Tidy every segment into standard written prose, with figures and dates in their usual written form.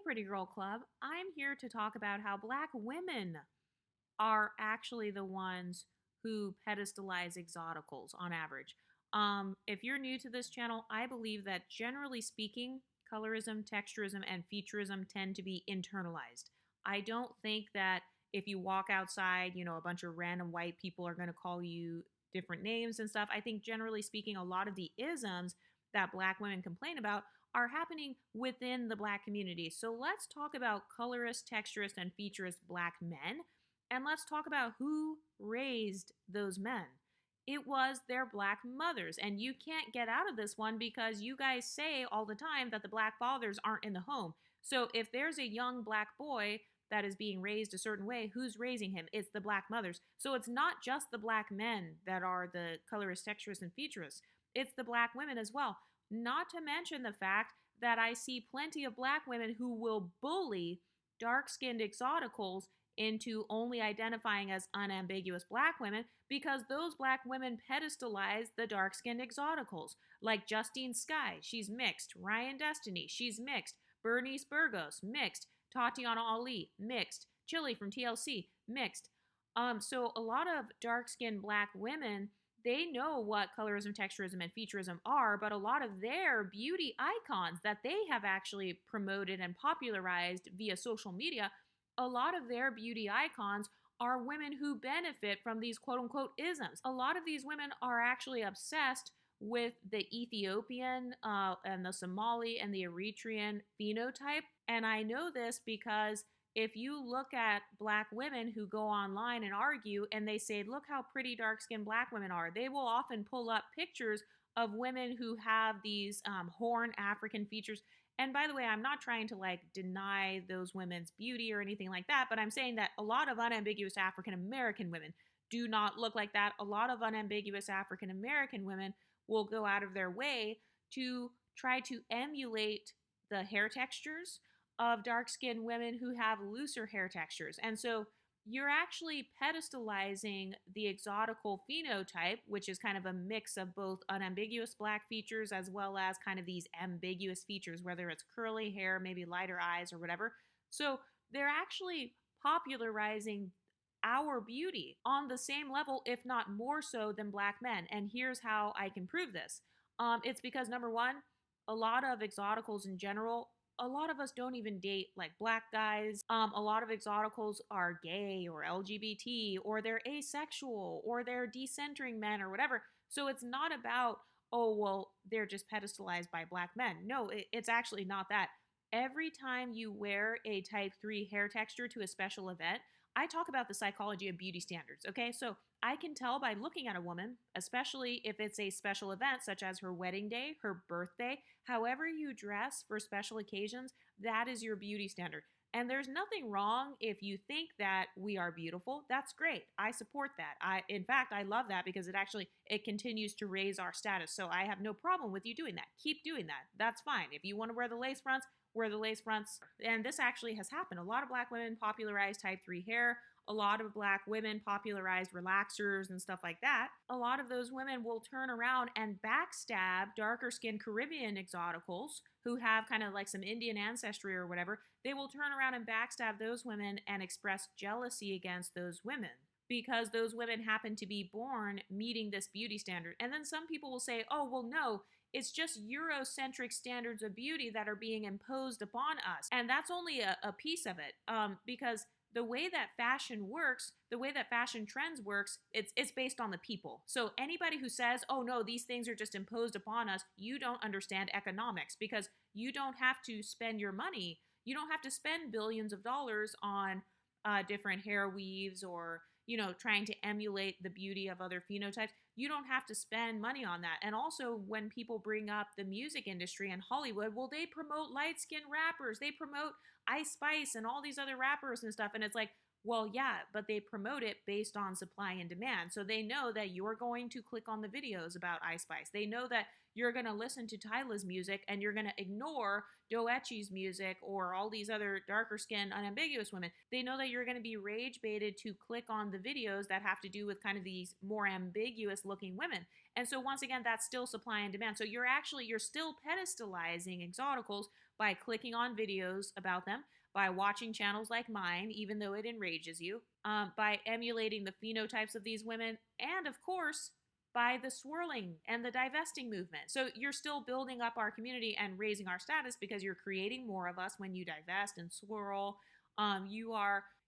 Pretty Girl Club. I'm here to talk about how Black women are actually the ones who pedestalize exoticals on average. If you're new to this channel, I believe that generally speaking, colorism, texturism, and featureism tend to be internalized. I don't think that if you walk outside, a bunch of random white people are going to call you different names and stuff. I think generally speaking, a lot of the isms that Black women complain about are happening within the Black community. So let's talk about colorist, texturist, and featurist Black men. And let's talk about who raised those men. It was their Black mothers. And you can't get out of this one because you guys say all the time that the Black fathers aren't in the home. So if there's a young Black boy that is being raised a certain way, who's raising him? It's the Black mothers. So it's not just the Black men that are the colorist, texturist, and featurists. It's the Black women as well. Not to mention the fact that I see plenty of Black women who will bully dark-skinned exoticals into only identifying as unambiguous Black women because those Black women pedestalize the dark-skinned exoticals. Like Justine Skye, she's mixed. Ryan Destiny, she's mixed. Bernice Burgos, mixed. Tatiana Ali, mixed. Chili from TLC, mixed. So a lot of dark-skinned Black women, they know what colorism, texturism, and featureism are, but a lot of their beauty icons that they have actually promoted and popularized via social media, a lot of their beauty icons are women who benefit from these quote-unquote isms. A lot of these women are actually obsessed with the Ethiopian and the Somali and the Eritrean phenotype. And I know this because if you look at Black women who go online and argue and they say, look how pretty dark-skinned Black women are, they will often pull up pictures of women who have these horn African features. And by the way, I'm not trying to deny those women's beauty or anything like that, but I'm saying that a lot of unambiguous African American women do not look like that. A lot of unambiguous African American women will go out of their way to try to emulate the hair textures of dark-skinned women who have looser hair textures. And so you're actually pedestalizing the exotical phenotype, which is kind of a mix of both unambiguous Black features as well as kind of these ambiguous features, whether it's curly hair, maybe lighter eyes or whatever. So they're actually popularizing our beauty on the same level, if not more so than Black men. And here's how I can prove this. It's because number one, a lot of exoticals in general, a lot of us don't even date Black guys. A lot of exoticals are gay or LGBT or they're asexual or they're decentering men or whatever. So it's not about, oh, well, they're just pedestalized by Black men. No, it's actually not that. Every time you wear a type 3 hair texture to a special event, I talk about the psychology of beauty standards, okay? So I can tell by looking at a woman, especially if it's a special event such as her wedding day, her birthday, however you dress for special occasions, that is your beauty standard. And there's nothing wrong if you think that we are beautiful. That's great. I support that. In fact, I love that because it continues to raise our status. So I have no problem with you doing that. Keep doing that. That's fine. If you want to wear the lace fronts, wear the lace fronts. And this actually has happened. A lot of Black women popularized type 3 hair. A lot of Black women popularized relaxers and stuff like that. A lot of those women will turn around and backstab darker skinned Caribbean exoticals who have kind of some Indian ancestry or whatever. They will turn around and backstab those women and express jealousy against those women because those women happen to be born meeting this beauty standard. And then some people will say, oh, well, no, it's just Eurocentric standards of beauty that are being imposed upon us. And that's only a piece of it because the way that fashion works, the way that fashion trends works, it's based on the people. So anybody who says, oh no, these things are just imposed upon us, you don't understand economics because you don't have to spend your money. You don't have to spend billions of dollars on different hair weaves or, trying to emulate the beauty of other phenotypes. You don't have to spend money on that. And also when people bring up the music industry and Hollywood, well, they promote light-skinned rappers. They promote Ice Spice and all these other rappers and stuff. And it's like, well, yeah, but they promote it based on supply and demand. So they know that you're going to click on the videos about Ice Spice. They know that you're going to listen to Tyla's music and you're going to ignore Doechi's music or all these other darker skinned unambiguous women. They know that you're going to be rage baited to click on the videos that have to do with kind of these more ambiguous looking women. And so once again, that's still supply and demand. So you're still pedestalizing exoticals by clicking on videos about them, by watching channels like mine, even though it enrages you, by emulating the phenotypes of these women, and of course, by the swirling and the divesting movement. So you're still building up our community and raising our status because you're creating more of us when you divest and swirl.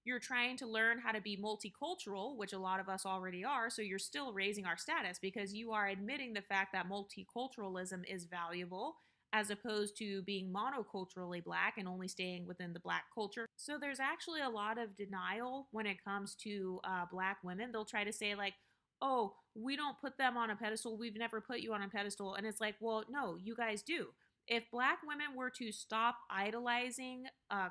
You're trying to learn how to be multicultural, which a lot of us already are. So you're still raising our status because you are admitting the fact that multiculturalism is valuable as opposed to being monoculturally Black and only staying within the Black culture. So there's actually a lot of denial when it comes to Black women. They'll try to say, like, oh, we don't put them on a pedestal. We've never put you on a pedestal. And it's like, well, no, you guys do. If Black women were to stop idolizing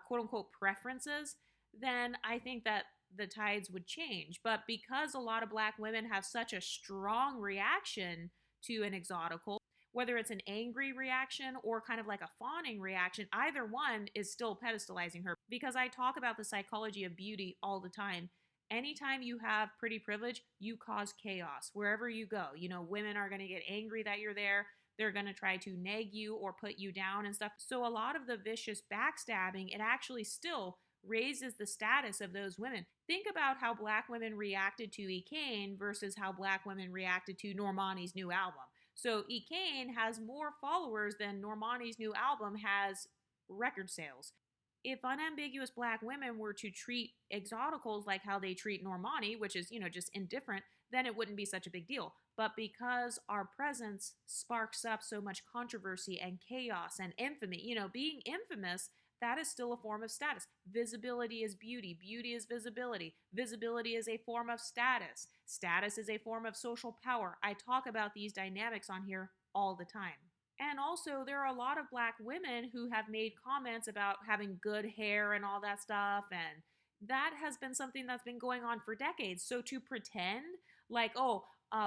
quote unquote preferences, then I think that the tides would change. But because a lot of Black women have such a strong reaction to an exotical, whether it's an angry reaction or kind of like a fawning reaction, either one is still pedestalizing her. Because I talk about the psychology of beauty all the time. Anytime you have pretty privilege, you cause chaos wherever you go. You know, women are going to get angry that you're there. They're going to try to nag you or put you down and stuff. So a lot of the vicious backstabbing, it actually still raises the status of those women. Think about how Black women reacted to E. Kane versus how Black women reacted to Normani's new album. So E. Kane has more followers than Normani's new album has record sales. If unambiguous Black women were to treat exoticals like how they treat Normani, which is, just indifferent, then it wouldn't be such a big deal. But because our presence sparks up so much controversy and chaos and infamy, being infamous, that is still a form of status. Visibility is beauty. Beauty is visibility. Visibility is a form of status. Status is a form of social power. I talk about these dynamics on here all the time. And also, there are a lot of Black women who have made comments about having good hair and all that stuff. And that has been something that's been going on for decades. So to pretend like,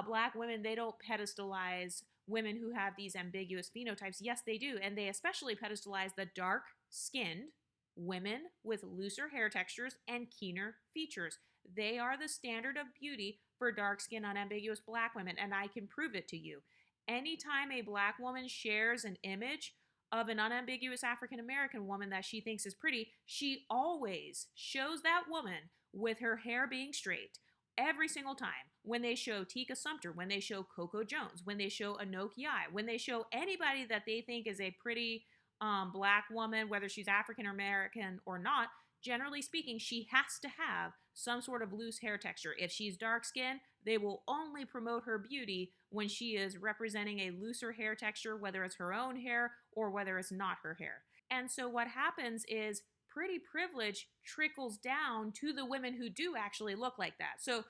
Black women, they don't pedestalize women who have these ambiguous phenotypes. Yes, they do. And they especially pedestalize the dark-skinned women with looser hair textures and keener features. They are the standard of beauty for dark-skinned, unambiguous Black women, and I can prove it to you. Anytime a Black woman shares an image of an unambiguous African American woman that she thinks is pretty, she always shows that woman with her hair being straight. Every single time. When they show Tika Sumpter, when they show Coco Jones, when they show Anoki I, when they show anybody that they think is a pretty Black woman, whether she's African American or not, generally speaking, she has to have some sort of loose hair texture. If she's dark skinned, they will only promote her beauty when she is representing a looser hair texture, whether it's her own hair or whether it's not her hair. And so what happens is pretty privilege trickles down to the women who do actually look like that. So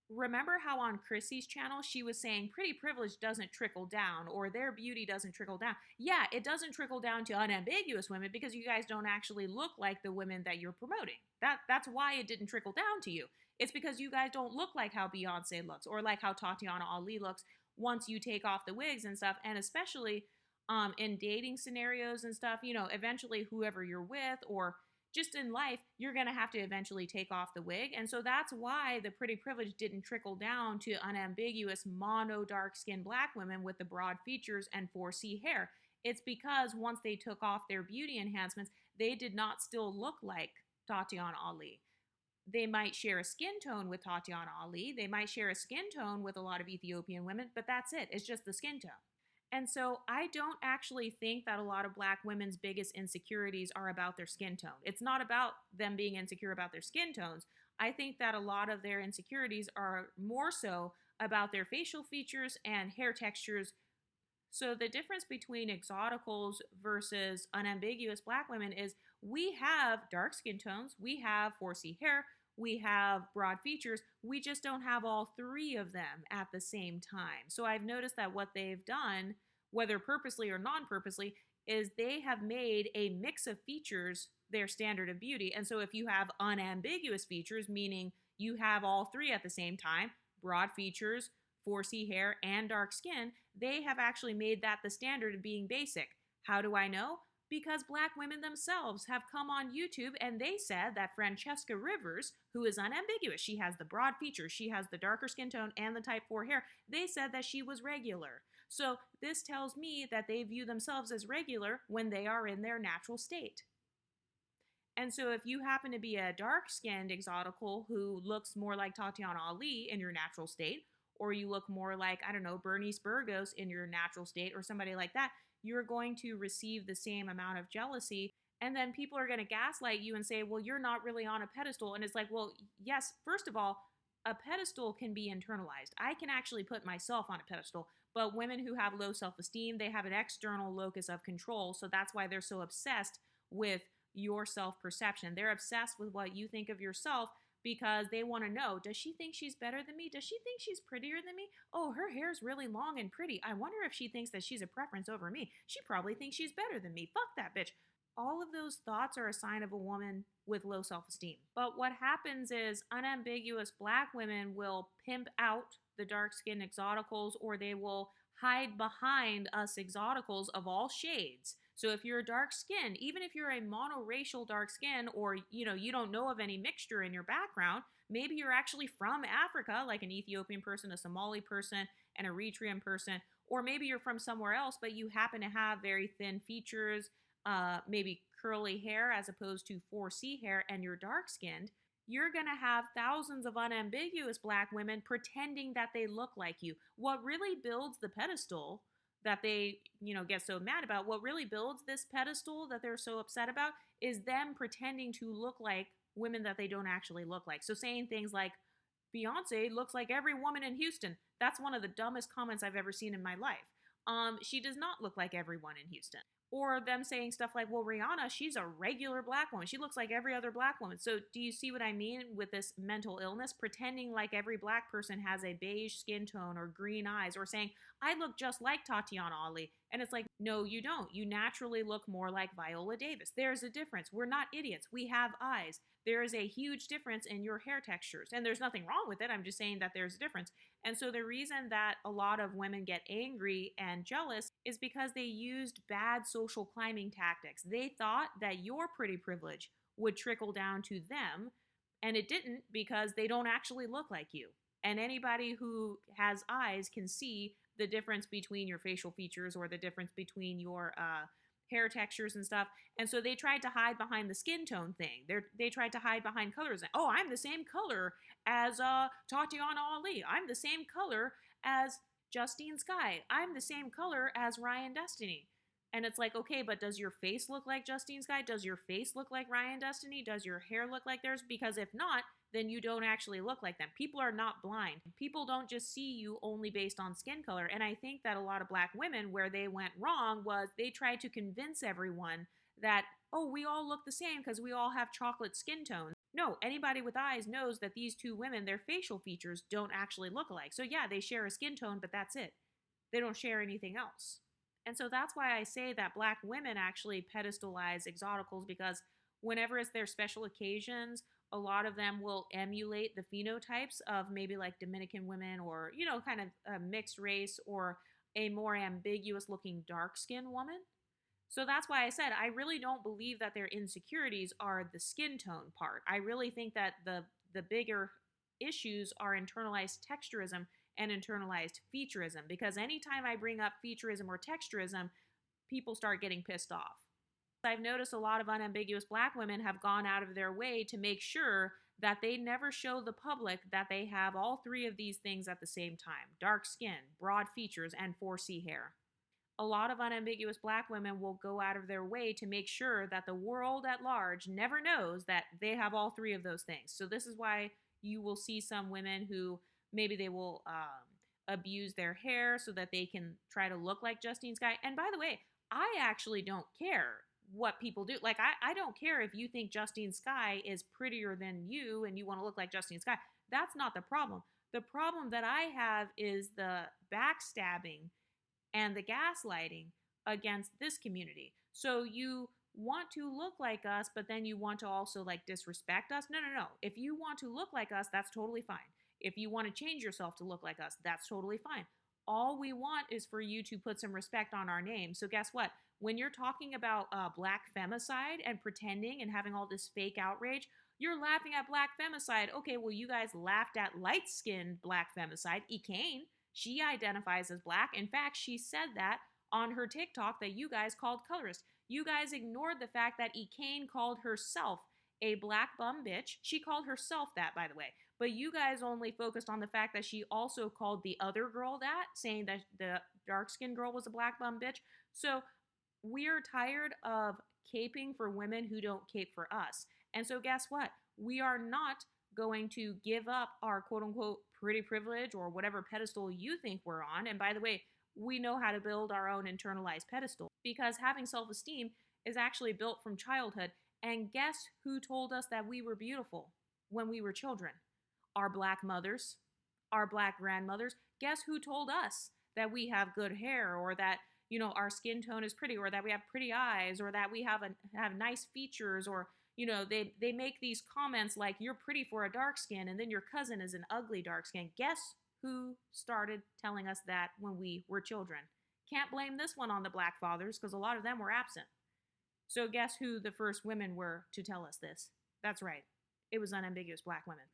remember how on Chrissy's channel, she was saying pretty privilege doesn't trickle down or their beauty doesn't trickle down. Yeah, it doesn't trickle down to unambiguous women because you guys don't actually look like the women that you're promoting. That's why it didn't trickle down to you. It's because you guys don't look like how Beyonce looks or like how Tatiana Ali looks once you take off the wigs and stuff. And especially in dating scenarios and stuff, eventually whoever you're with or just in life, you're going to have to eventually take off the wig. And so that's why the pretty privilege didn't trickle down to unambiguous mono dark-skinned Black women with the broad features and 4C hair. It's because once they took off their beauty enhancements, they did not still look like Tatiana Ali. They might share a skin tone with Tatiana Ali. They might share a skin tone with a lot of Ethiopian women, but that's it. It's just the skin tone. And so I don't actually think that a lot of Black women's biggest insecurities are about their skin tone. It's not about them being insecure about their skin tones. I think that a lot of their insecurities are more so about their facial features and hair textures. So the difference between exoticals versus unambiguous Black women is we have dark skin tones, we have 4C hair, we have broad features, we just don't have all three of them at the same time. So I've noticed that what they've done, whether purposely or non-purposely, is they have made a mix of features their standard of beauty. And so if you have unambiguous features, meaning you have all three at the same time, broad features, 4C hair, and dark skin, they have actually made that the standard of being basic. How do I know? Because Black women themselves have come on YouTube and they said that Francesca Rivers, who is unambiguous, she has the broad features, she has the darker skin tone and the type 4 hair, they said that she was regular. So this tells me that they view themselves as regular when they are in their natural state. And so if you happen to be a dark-skinned exotical who looks more like Tatiana Ali in your natural state, or you look more like, I don't know, Bernice Burgos in your natural state, or somebody like that, you're going to receive the same amount of jealousy. And then people are going to gaslight you and say, well, you're not really on a pedestal. And it's like, well, yes, first of all, a pedestal can be internalized. I can actually put myself on a pedestal, but women who have low self-esteem, they have an external locus of control. So that's why they're so obsessed with your self-perception. They're obsessed with what you think of yourself because they want to know, does she think she's better than me? Does she think she's prettier than me? Oh, her hair's really long and pretty. I wonder if she thinks that she's a preference over me. She probably thinks she's better than me. Fuck that bitch. All of those thoughts are a sign of a woman with low self-esteem. But what happens is unambiguous black women will pimp out the dark-skinned exoticals, or they will hide behind us exoticals of all shades. So if you're dark-skinned, even if you're a monoracial dark skin, or you don't know of any mixture in your background, maybe you're actually from Africa, like an Ethiopian person, a Somali person, an Eritrean person, or maybe you're from somewhere else, but you happen to have very thin features, maybe curly hair as opposed to 4C hair, and you're dark-skinned, you're going to have thousands of unambiguous black women pretending that they look like you. What really builds the pedestal that they, get so mad about, what really builds this pedestal that they're so upset about is them pretending to look like women that they don't actually look like. So saying things like, Beyonce looks like every woman in Houston. That's one of the dumbest comments I've ever seen in my life. She does not look like everyone in Houston. Or them saying stuff like, well, Rihanna, she's a regular black woman. She looks like every other black woman. So do you see what I mean with this mental illness? Pretending like every black person has a beige skin tone or green eyes, or saying, I look just like Tatiana Ali. And it's like, no, you don't. You naturally look more like Viola Davis. There's a difference. We're not idiots. We have eyes. There is a huge difference in your hair textures. And there's nothing wrong with it. I'm just saying that there's a difference. And so the reason that a lot of women get angry and jealous is because they used bad social climbing tactics. They thought that your pretty privilege would trickle down to them, and it didn't, because they don't actually look like you. And anybody who has eyes can see the difference between your facial features, or the difference between your hair textures and stuff. And so they tried to hide behind the skin tone thing. They tried to hide behind colors. Oh, I'm the same color as Tatiana Ali. I'm the same color as Justine Skye. I'm the same color as Ryan Destiny. And it's like, okay, but does your face look like Justine Skye? Does your face look like Ryan Destiny? Does your hair look like theirs? Because if not, then you don't actually look like them. People are not blind. People don't just see you only based on skin color. And I think that a lot of black women, where they went wrong was they tried to convince everyone that, oh, we all look the same because we all have chocolate skin tones. No, anybody with eyes knows that these two women, their facial features don't actually look alike. So yeah, they share a skin tone, but that's it. They don't share anything else. And so that's why I say that black women actually pedestalize exoticals, because whenever it's their special occasions, a lot of them will emulate the phenotypes of maybe like Dominican women, or, kind of a mixed race, or a more ambiguous looking dark skinned woman. So that's why I said I really don't believe that their insecurities are the skin tone part. I really think that the bigger issues are internalized texturism and internalized featureism, because anytime I bring up featureism or texturism, people start getting pissed off. I've noticed a lot of unambiguous black women have gone out of their way to make sure that they never show the public that they have all three of these things at the same time: dark skin, broad features, and 4C hair. A lot of unambiguous black women will go out of their way to make sure that the world at large never knows that they have all three of those things. So this is why you will see some women who maybe they will abuse their hair so that they can try to look like Justine Skye. And by the way, I actually don't care what people do. Like, I don't care if you think Justine Skye is prettier than you and you want to look like Justine Skye. That's not the problem. The problem that I have is the backstabbing and the gaslighting against this community. So you want to look like us, but then you want to also like disrespect us. No. If you want to look like us, that's totally fine. If you want to change yourself to look like us, that's totally fine. All we want is for you to put some respect on our name. So guess what? When you're talking about black femicide and pretending and having all this fake outrage, you're laughing at black femicide. Okay, well, you guys laughed at light-skinned black femicide, Ekane. She identifies as black. In fact, she said that on her TikTok that you guys called colorist. You guys ignored the fact that Ekane called herself a black bum bitch. She called herself that, by the way. But you guys only focused on the fact that she also called the other girl that, saying that the dark-skinned girl was a black bum bitch. So we're tired of caping for women who don't cape for us. And so guess what? We are not going to give up our quote unquote pretty privilege or whatever pedestal you think we're on. And by the way, we know how to build our own internalized pedestal because having self-esteem is actually built from childhood. And guess who told us that we were beautiful when we were children? Our black mothers, our black grandmothers. Guess who told us that we have good hair or that our skin tone is pretty or that we have pretty eyes or that we have nice features or they make these comments like you're pretty for a dark skin and then your cousin is an ugly dark skin. Guess who started telling us that when we were children? Can't blame this one on the black fathers because a lot of them were absent. So guess who the first women were to tell us this? That's right. It was unambiguous black women.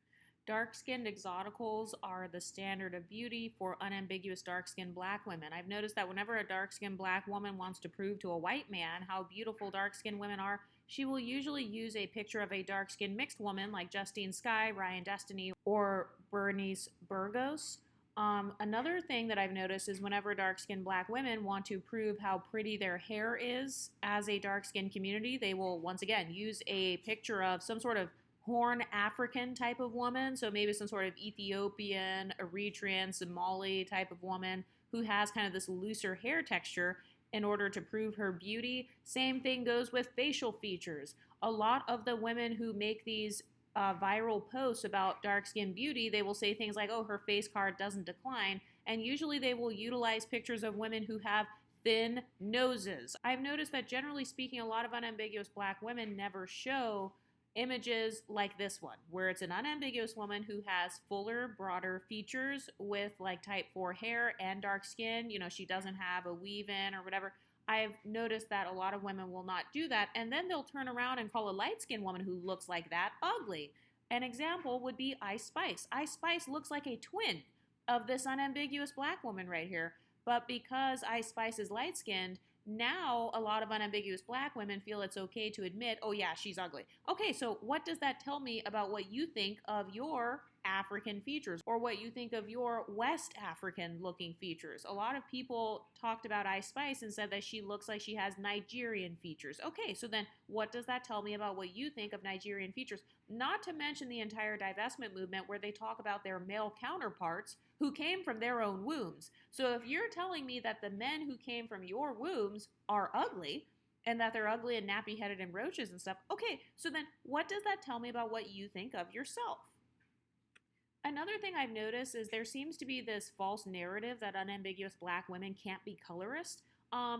Dark-skinned exoticals are the standard of beauty for unambiguous dark-skinned black women. I've noticed that whenever a dark-skinned black woman wants to prove to a white man how beautiful dark-skinned women are, she will usually use a picture of a dark-skinned mixed woman like Justine Skye, Ryan Destiny, or Bernice Burgos. Another thing that I've noticed is whenever dark-skinned black women want to prove how pretty their hair is as a dark-skinned community, they will once again use a picture of some sort of Horn African type of woman, so maybe some sort of Ethiopian, Eritrean, Somali type of woman who has kind of this looser hair texture in order to prove her beauty. Same thing goes with facial features. A lot of the women who make these viral posts about dark skin beauty, they will say things like, oh, her face card doesn't decline, and usually they will utilize pictures of women who have thin noses. I've noticed that generally speaking, a lot of unambiguous black women never show images like this one, where it's an unambiguous woman who has fuller, broader features with like type 4 hair and dark skin. She doesn't have a weave in or whatever. I've noticed that a lot of women will not do that, and then they'll turn around and call a light-skinned woman who looks like that ugly. An example would be Ice Spice. Ice Spice looks like a twin of this unambiguous black woman right here, but because Ice Spice is light-skinned, now a lot of unambiguous black women feel it's okay to admit, oh yeah, she's ugly. Okay, so what does that tell me about what you think of your African features or what you think of your West African looking features? A lot of people talked about Ice Spice and said that she looks like she has Nigerian features. Okay, so then what does that tell me about what you think of Nigerian features? Not to mention the entire divestment movement where they talk about their male counterparts who came from their own wombs. So if you're telling me that the men who came from your wombs are ugly, and that they're ugly and nappy-headed and roaches and stuff, okay, so then what does that tell me about what you think of yourself? Another thing I've noticed is there seems to be this false narrative that unambiguous black women can't be colorist.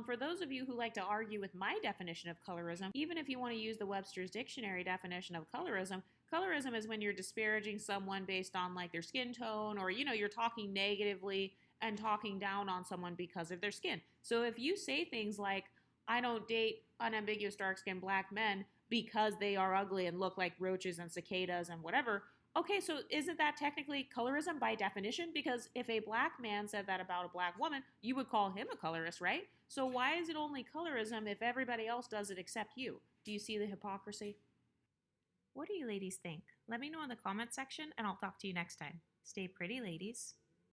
For those of you who like to argue with my definition of colorism, even if you want to use the Webster's Dictionary definition of colorism, colorism is when you're disparaging someone based on like their skin tone or, you're talking negatively and talking down on someone because of their skin. So if you say things like, I don't date unambiguous dark-skinned black men because they are ugly and look like roaches and cicadas and whatever, okay, so isn't that technically colorism by definition? Because if a black man said that about a black woman, you would call him a colorist, right? So why is it only colorism if everybody else does it except you? Do you see the hypocrisy? What do you ladies think? Let me know in the comment section and I'll talk to you next time. Stay pretty, ladies.